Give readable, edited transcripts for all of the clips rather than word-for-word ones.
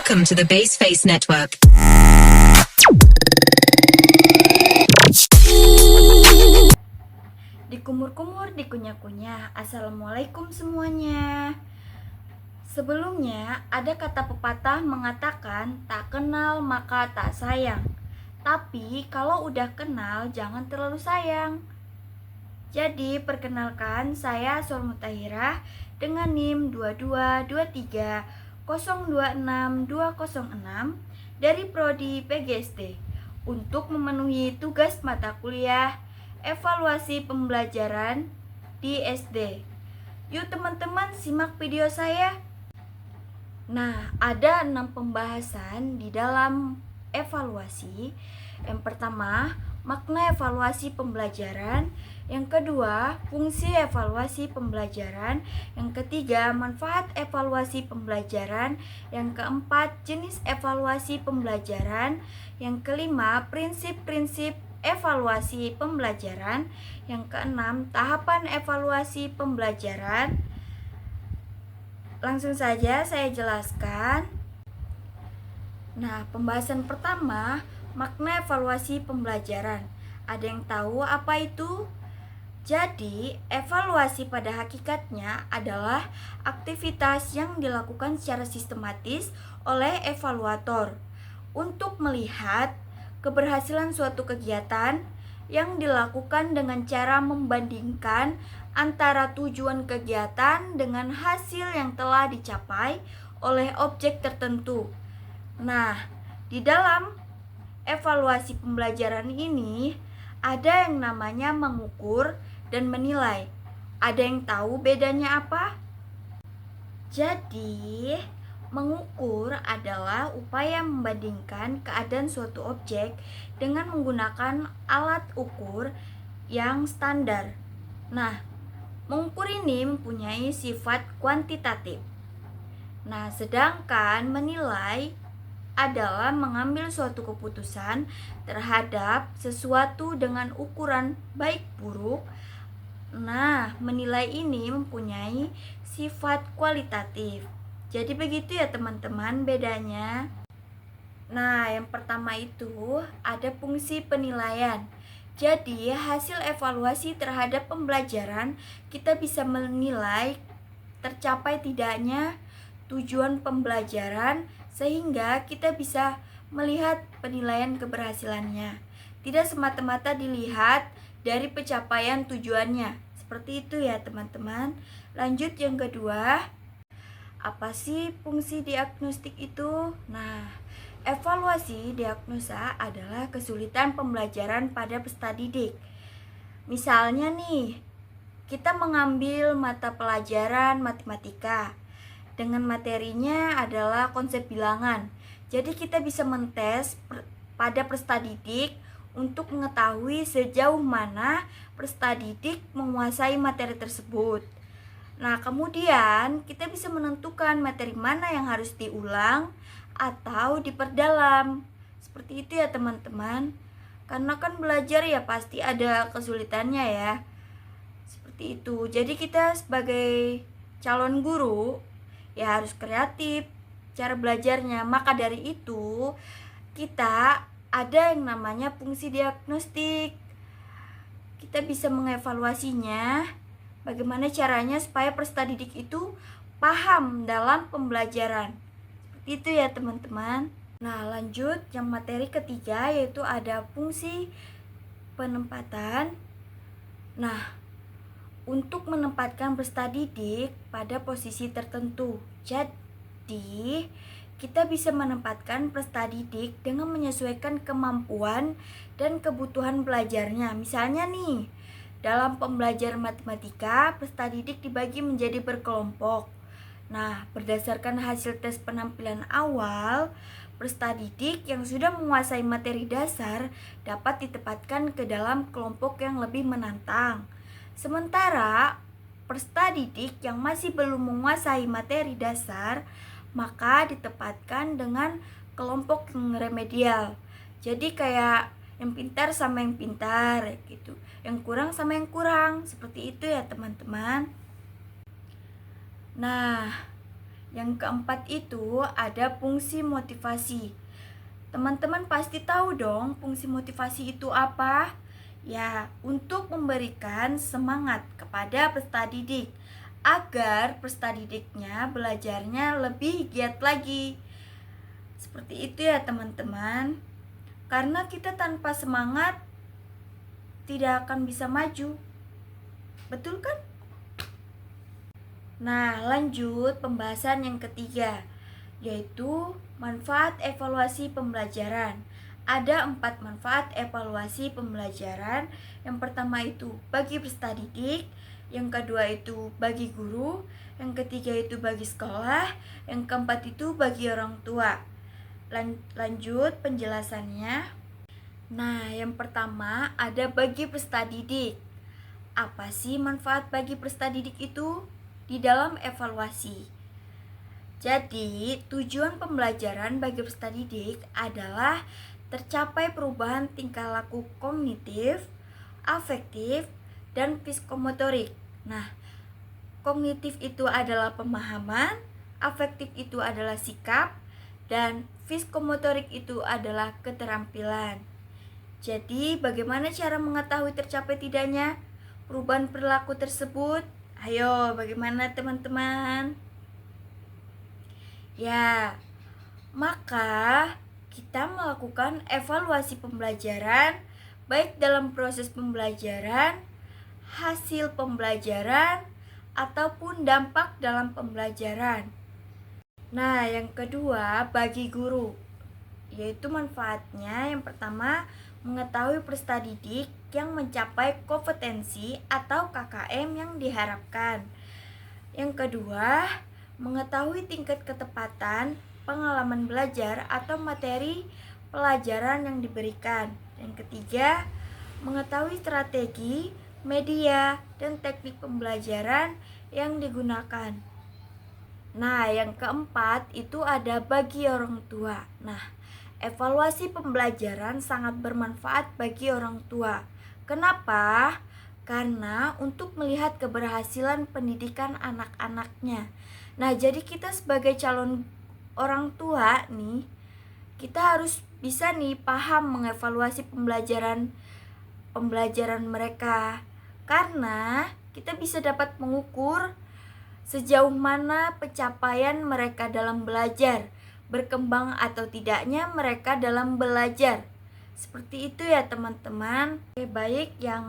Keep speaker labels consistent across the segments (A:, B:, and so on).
A: Welcome to the Baseface Network.
B: Dikumur-kumur, dikunyah-kunyah. Assalamualaikum semuanya. Sebelumnya ada kata pepatah mengatakan tak kenal maka tak sayang. Tapi kalau udah kenal jangan terlalu sayang. Jadi perkenalkan, saya Sor Mutahirah dengan NIM 2223026 dari Prodi PGSD untuk memenuhi tugas mata kuliah evaluasi pembelajaran di SD. Yuk teman-teman simak video saya. Nah, ada 6 pembahasan di dalam evaluasi. Yang pertama, makna evaluasi pembelajaran. Yang kedua, fungsi evaluasi pembelajaran. Yang ketiga, manfaat evaluasi pembelajaran. Yang keempat, jenis evaluasi pembelajaran. Yang kelima, prinsip-prinsip evaluasi pembelajaran. Yang keenam, tahapan evaluasi pembelajaran. Langsung saja saya jelaskan. Nah, pembahasan pertama, makna evaluasi pembelajaran. Ada yang tahu apa itu? Jadi, evaluasi pada hakikatnya adalah aktivitas yang dilakukan secara sistematis oleh evaluator untuk melihat keberhasilan suatu kegiatan yang dilakukan dengan cara membandingkan antara tujuan kegiatan dengan hasil yang telah dicapai oleh objek tertentu. Nah, di dalam evaluasi pembelajaran ini ada yang namanya mengukur dan menilai. Ada yang tahu bedanya apa? Jadi, mengukur adalah upaya membandingkan keadaan suatu objek dengan menggunakan alat ukur yang standar. Nah, mengukur ini mempunyai sifat kuantitatif. Nah, sedangkan menilai adalah mengambil suatu keputusan terhadap sesuatu dengan ukuran baik buruk. Nah, menilai ini mempunyai sifat kualitatif. Jadi begitu ya teman-teman bedanya. Nah, yang pertama itu ada fungsi penilaian. Jadi, hasil evaluasi terhadap pembelajaran kita bisa menilai tercapai tidaknya tujuan pembelajaran sehingga kita bisa melihat penilaian keberhasilannya. Tidak semata-mata dilihat dari pencapaian tujuannya. Seperti itu ya teman-teman. Lanjut yang kedua, apa sih fungsi diagnostik itu? Nah, evaluasi diagnosa adalah kesulitan pembelajaran pada peserta didik. Misalnya nih, kita mengambil mata pelajaran matematika. Dengan materinya adalah konsep bilangan. Jadi kita bisa mentes pada peserta didik untuk mengetahui sejauh mana peserta didik menguasai materi tersebut. Nah, kemudian kita bisa menentukan materi mana yang harus diulang atau diperdalam. Seperti itu ya teman-teman. Karena kan belajar ya pasti ada kesulitannya ya. Seperti itu. Jadi kita sebagai calon guru ya harus kreatif cara belajarnya. Maka dari itu kita ada yang namanya fungsi diagnostik. Kita bisa mengevaluasinya bagaimana caranya supaya peserta didik itu paham dalam pembelajaran. Seperti itu ya teman-teman. Nah, lanjut yang materi ketiga yaitu ada fungsi penempatan. Nah, untuk menempatkan peserta didik pada posisi tertentu. Jadi, kita bisa menempatkan peserta didik dengan menyesuaikan kemampuan dan kebutuhan belajarnya. Misalnya nih, dalam pembelajaran matematika, peserta didik dibagi menjadi berkelompok. Nah, berdasarkan hasil tes penampilan awal, peserta didik yang sudah menguasai materi dasar dapat ditempatkan ke dalam kelompok yang lebih menantang. Sementara peserta didik yang masih belum menguasai materi dasar maka ditempatkan dengan kelompok yang remedial. Jadi kayak yang pintar sama yang pintar gitu, yang kurang sama yang kurang. Seperti itu ya teman-teman. Nah, Yang keempat itu ada fungsi motivasi. Teman-teman pasti tahu dong fungsi motivasi itu apa? Ya, untuk memberikan semangat kepada peserta didik agar peserta didiknya belajarnya lebih giat lagi. Seperti itu ya teman-teman. Karena kita tanpa semangat tidak akan bisa maju. Betul kan? Nah, lanjut pembahasan yang ketiga, yaitu manfaat evaluasi pembelajaran. Ada 4 manfaat evaluasi pembelajaran. Yang pertama itu bagi peserta didik, yang kedua itu bagi guru, yang ketiga itu bagi sekolah, yang keempat itu bagi orang tua. Lanjut penjelasannya. Nah, yang pertama ada bagi peserta didik. Apa sih manfaat bagi peserta didik itu? Di dalam evaluasi. Jadi, tujuan pembelajaran bagi peserta didik adalah tercapai perubahan tingkah laku kognitif, afektif, dan psikomotorik. Nah, kognitif itu adalah pemahaman, afektif itu adalah sikap, dan psikomotorik itu adalah keterampilan. Jadi, bagaimana cara mengetahui tercapai tidaknya perubahan perilaku tersebut? Ayo, bagaimana teman-teman? Ya, maka kita melakukan evaluasi pembelajaran baik dalam proses pembelajaran, hasil pembelajaran, ataupun dampak dalam pembelajaran. Nah, yang kedua bagi guru, yaitu manfaatnya yang pertama mengetahui peserta didik yang mencapai kompetensi atau KKM yang diharapkan. Yang kedua, mengetahui tingkat ketepatan pengalaman belajar atau materi pelajaran yang diberikan. Yang ketiga, mengetahui strategi, media, dan teknik pembelajaran yang digunakan. Nah, yang keempat itu ada bagi orang tua. Nah, evaluasi pembelajaran sangat bermanfaat bagi orang tua. Kenapa? Karena untuk melihat keberhasilan pendidikan anak-anaknya. Nah, jadi kita sebagai calon orang tua nih, kita harus bisa nih paham mengevaluasi pembelajaran mereka. Karena kita bisa dapat mengukur sejauh mana pencapaian mereka dalam belajar, berkembang atau tidaknya mereka dalam belajar. Seperti itu ya teman-teman. Oke, baik, yang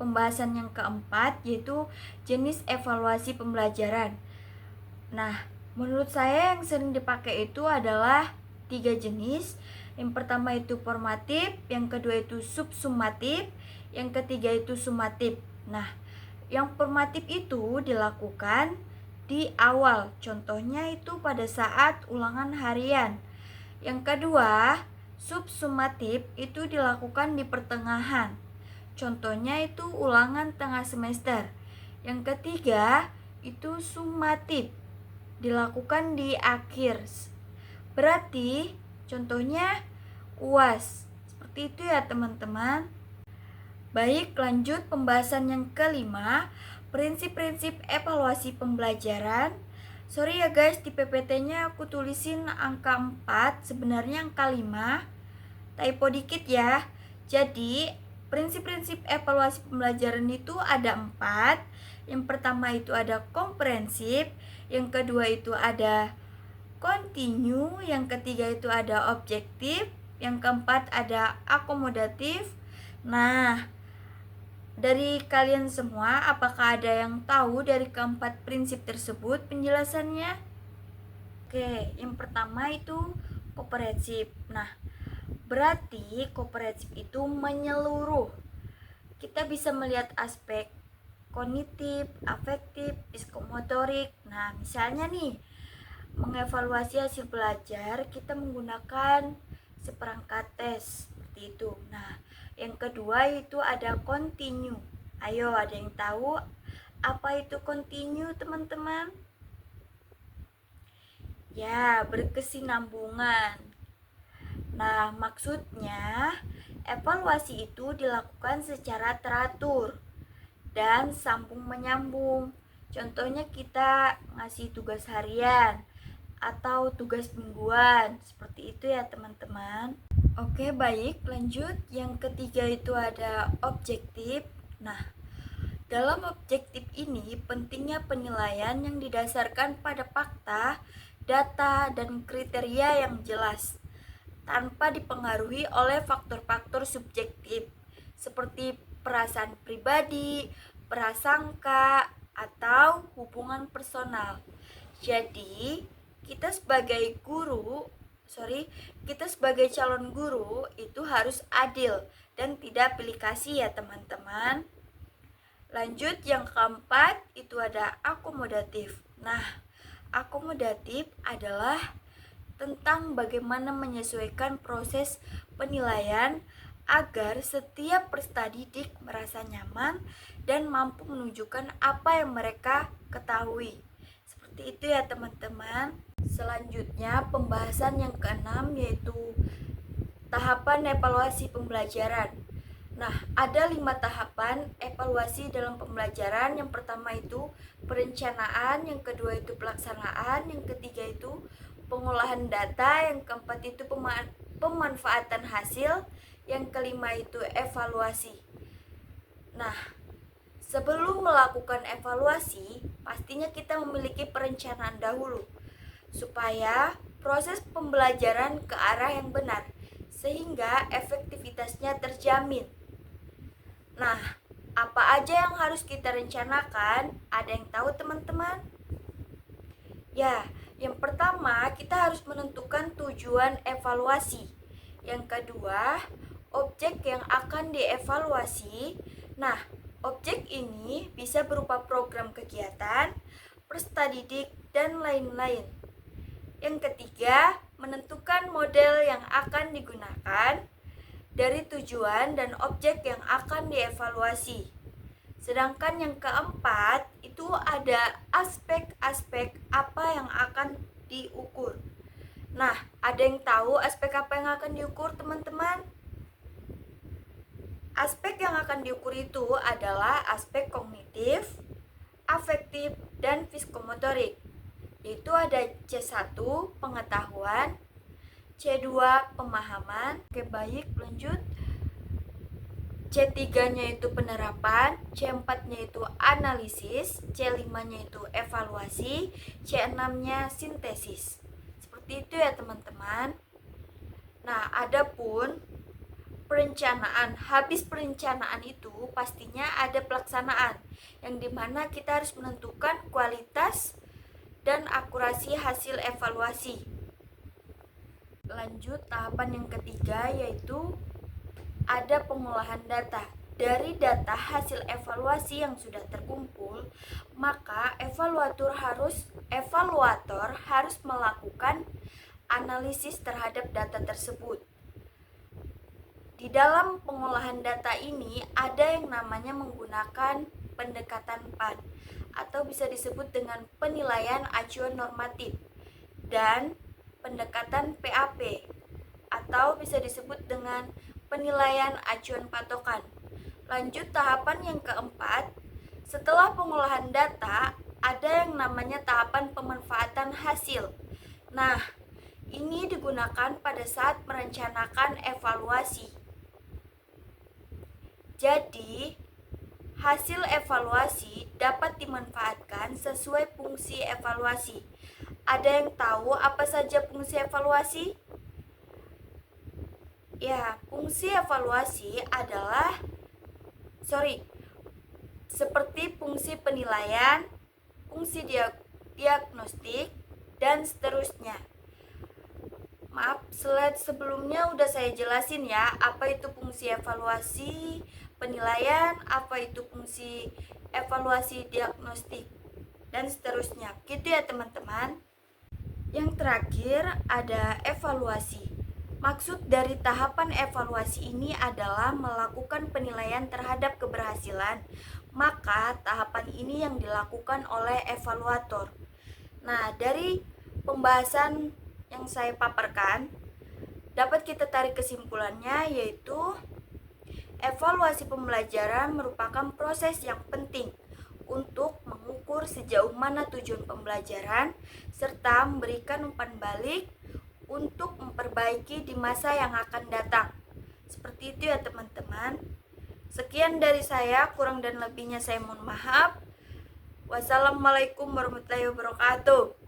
B: pembahasan yang keempat yaitu jenis evaluasi pembelajaran. Nah, menurut saya yang sering dipakai itu adalah 3 jenis. Yang pertama itu formatif, yang kedua itu subsumatif, yang ketiga itu sumatif. Nah, yang formatif itu dilakukan di awal, contohnya itu pada saat ulangan harian. Yang kedua, subsumatif itu dilakukan di pertengahan, contohnya itu ulangan tengah semester. Yang ketiga, itu sumatif, dilakukan di akhir. Berarti contohnya UAS. Seperti itu ya teman-teman. Baik, lanjut pembahasan yang kelima, prinsip-prinsip evaluasi pembelajaran. Sorry ya guys, di PPT-nya aku tulisin angka 4, sebenarnya angka 5. Typo dikit ya. Jadi, prinsip-prinsip evaluasi pembelajaran itu ada 4. Yang pertama itu ada komprehensif, yang kedua itu ada kontinu, yang ketiga itu ada objektif, yang keempat ada akomodatif. Nah, dari kalian semua, apakah ada yang tahu dari keempat prinsip tersebut penjelasannya? Oke, yang pertama itu komprehensif. Nah, berarti komprehensif itu menyeluruh. Kita bisa melihat aspek kognitif, afektif, psikomotorik. Nah, misalnya nih, mengevaluasi hasil belajar, kita menggunakan seperangkat tes seperti itu. Nah, yang kedua itu ada kontinu. Ayo, ada yang tahu apa itu kontinu, teman-teman? Ya, berkesinambungan. Nah, maksudnya evaluasi itu dilakukan secara teratur dan sambung menyambung. Contohnya kita ngasih tugas harian, atau tugas mingguan. Seperti itu ya teman-teman. Oke, baik, lanjut. Yang ketiga itu ada objektif. Nah, dalam objektif ini pentingnya penilaian yang didasarkan pada fakta, data, dan kriteria yang jelas tanpa dipengaruhi oleh faktor-faktor subjektif seperti perasaan pribadi, prasangka, atau hubungan personal. Jadi, kita sebagai calon guru itu harus adil dan tidak pilih kasih ya teman-teman. Lanjut, yang keempat itu ada akomodatif. Nah, akomodatif adalah tentang bagaimana menyesuaikan proses penilaian agar setiap peserta didik merasa nyaman dan mampu menunjukkan apa yang mereka ketahui. Seperti itu ya teman-teman. Selanjutnya pembahasan yang keenam yaitu tahapan evaluasi pembelajaran. Nah, ada 5 tahapan evaluasi dalam pembelajaran. Yang pertama itu perencanaan, yang kedua itu pelaksanaan, yang ketiga itu pengolahan data, yang keempat itu pemanfaatan hasil, yang kelima itu evaluasi. Nah, sebelum melakukan evaluasi, pastinya kita memiliki perencanaan dahulu supaya proses pembelajaran ke arah yang benar sehingga efektivitasnya terjamin. Nah, apa aja yang harus kita rencanakan? Ada yang tahu teman-teman? Ya, yang pertama kita harus menentukan tujuan evaluasi. Yang kedua, objek yang akan dievaluasi. Nah, objek ini bisa berupa program kegiatan, peserta didik, dan lain-lain. Yang ketiga, menentukan model yang akan digunakan dari tujuan dan objek yang akan dievaluasi. Sedangkan yang keempat, itu ada aspek-aspek apa yang akan diukur. Nah, ada yang tahu aspek apa yang akan diukur, teman-teman? Aspek yang akan diukur itu adalah aspek kognitif, afektif, dan psikomotorik. Yaitu ada C1 pengetahuan, C2 pemahaman. Oke, baik, lanjut. C3-nya itu penerapan, C4-nya itu analisis, C5-nya itu evaluasi, C6-nya sintesis. Seperti itu ya teman-teman. Nah, adapun perencanaan, habis perencanaan itu pastinya ada pelaksanaan, yang dimana kita harus menentukan kualitas dan akurasi hasil evaluasi. Lanjut, tahapan yang ketiga yaitu ada pengolahan data. Dari data hasil evaluasi yang sudah terkumpul, maka evaluator harus melakukan analisis terhadap data tersebut. Di dalam pengolahan data ini ada yang namanya menggunakan pendekatan PAN atau bisa disebut dengan penilaian acuan normatif, dan pendekatan PAP atau bisa disebut dengan penilaian acuan patokan. Lanjut, tahapan yang keempat, setelah pengolahan data ada yang namanya tahapan pemanfaatan hasil. Nah, ini digunakan pada saat merencanakan evaluasi. Jadi, hasil evaluasi dapat dimanfaatkan sesuai fungsi evaluasi. Ada yang tahu apa saja fungsi evaluasi? Ya, fungsi evaluasi adalah seperti fungsi penilaian, fungsi diagnostik, dan seterusnya. Maaf, slide sebelumnya udah saya jelasin ya, apa itu fungsi evaluasi, penilaian, apa itu fungsi evaluasi diagnostik, dan seterusnya. Gitu ya teman-teman. Yang terakhir ada evaluasi. Maksud dari tahapan evaluasi ini adalah melakukan penilaian terhadap keberhasilan. Maka tahapan ini yang dilakukan oleh evaluator. Nah, dari pembahasan yang saya paparkan, dapat kita tarik kesimpulannya yaitu evaluasi pembelajaran merupakan proses yang penting untuk mengukur sejauh mana tujuan pembelajaran, serta memberikan umpan balik untuk memperbaiki di masa yang akan datang. Seperti itu ya teman-teman. Sekian dari saya, kurang dan lebihnya saya mohon maaf. Wassalamualaikum warahmatullahi wabarakatuh.